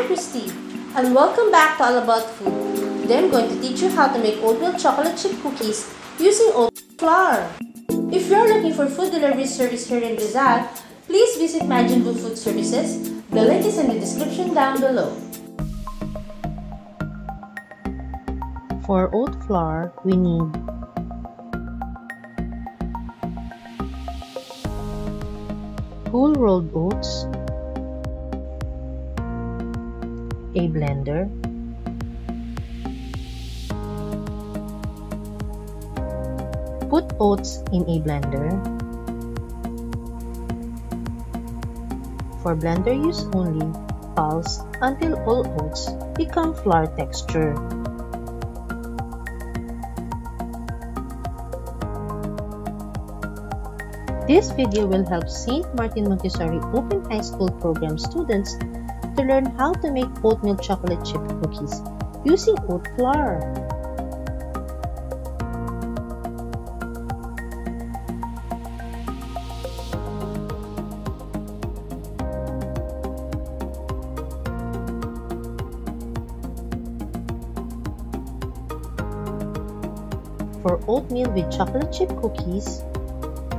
I'm Christie, and welcome back to All About Food. Today I'm going to teach you how to make oatmeal chocolate chip cookies using oat flour. If you're looking for food delivery service here in Rizal, please visit Majin Blue Food Services. The link is in the description down below. For oat flour, we need whole rolled oats, a blender, put oats in a blender. For blender use only, pulse until all oats become flour texture. This video will help St. Martin Montessori Open High School program students to learn how to make oatmeal chocolate chip cookies using oat flour. For oatmeal with chocolate chip cookies,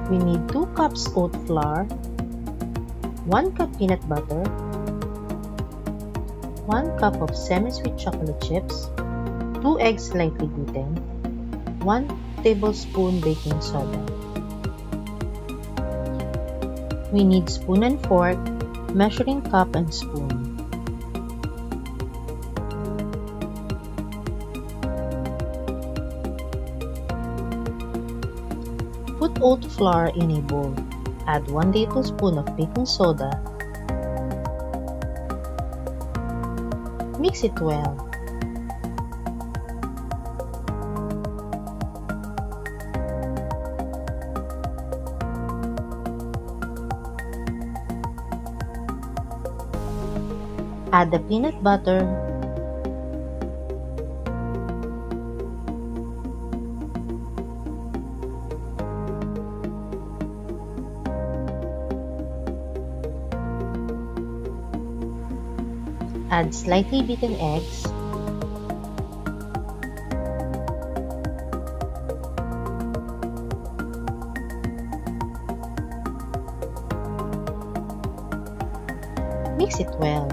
we need 2 cups oat flour, 1 cup peanut butter, 1 cup of semi-sweet chocolate chips, 2 eggs lightly beaten, 1 tablespoon baking soda. We need spoon and fork, measuring cup and spoon. Put oat flour in a bowl. Add 1 tablespoon of baking soda. Mix it well. Add the peanut butter, add slightly beaten eggs, mix it well.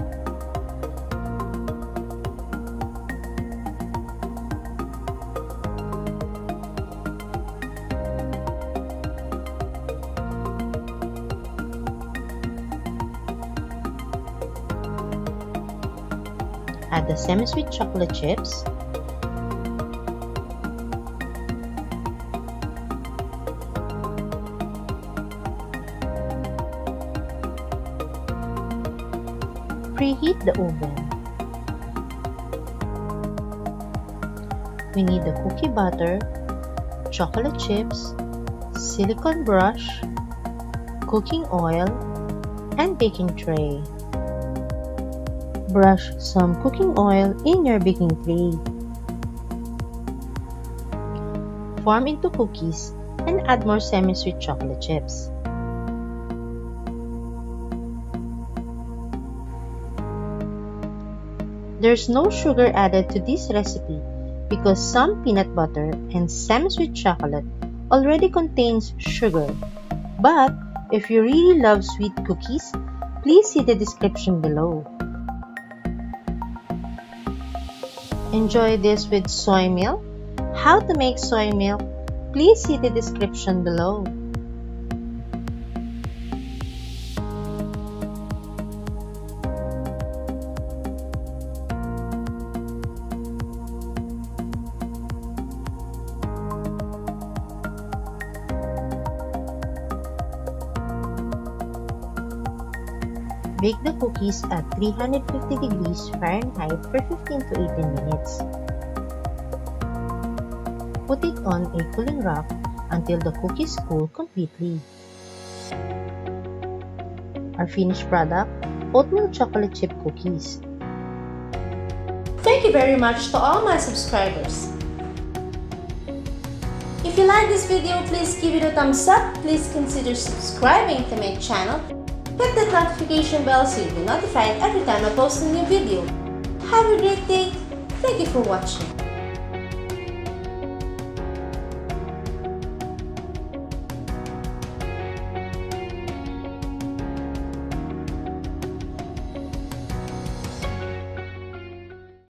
Add the semi-sweet chocolate chips, preheat the oven. We need the cookie butter, chocolate chips, silicone brush, cooking oil, and baking tray. Brush some cooking oil in your baking tray. Form into cookies and add more semi-sweet chocolate chips. There's no sugar added to this recipe because some peanut butter and semi-sweet chocolate already contains sugar. But if you really love sweet cookies, please see the description below. Enjoy this with soy milk? How to make soy milk? Please see the description below. Bake the cookies at 350 degrees Fahrenheit for 15 to 18 minutes. Put it on a cooling rack until the cookies cool completely. Our finished product, oatmeal chocolate chip cookies. Thank you very much to all my subscribers. If you like this video, please give it a thumbs up. Please consider subscribing to my channel. Hit that notification bell so you'll be notified every time I post a new video. Have a great day. Thank you for watching.